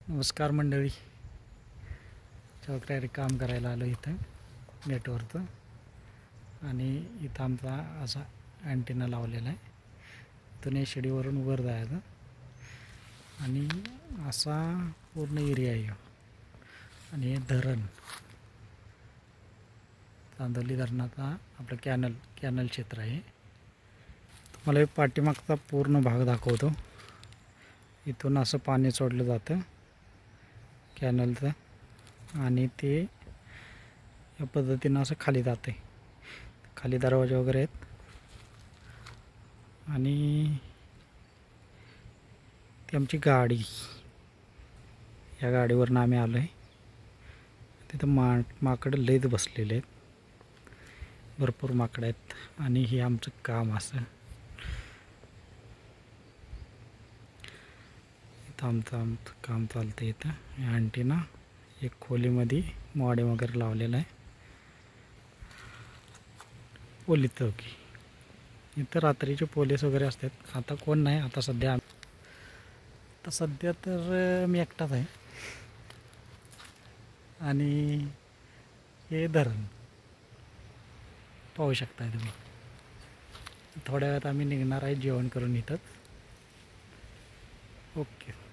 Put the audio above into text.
नमस्कार मंडळी. चौकट्यावर काम करायला आलो इथं नेटवर्कचं. आणि इथं आमचा असा अँटेना लावलेला आहे. इथून या शिडीवरून वर जायचं आणि असा पूर्ण एरिया आहे. आणि हे धरण, चांदोली धरणाचा आपलं कॅनल क्षेत्र आहे. तुम्हाला हे पाठीमागचा पूर्ण भाग दाखवतो. इथून असं पाणी सोडलं जातं कॅनलचं आणि ते या पद्धतीनं असं खाली जाते. खाली दरवाजे वगैरे आहेत आणि ती आमची गाडी, या गाडीवरनं आम्ही आलो आहे. तिथं माकडं लईच बसलेले आहेत, भरपूर माकडं आहेत. आणि हे आमचं काम असं इथं आमचं काम चालतं. इथं अँटेना एक खोलीमध्ये मॉडेम वगैरे लावलेला आहे. पोलीस चौकी, इथं रात्रीचे पोलीस वगैरे असतात. आता कोण नाही, आता सध्या तर मी एकटाच आहे. आणि हे धरण पाहू शकता तुम्ही. थोड्या वेळात आम्ही निघणार आहे जेवण करून इथंच. ओके.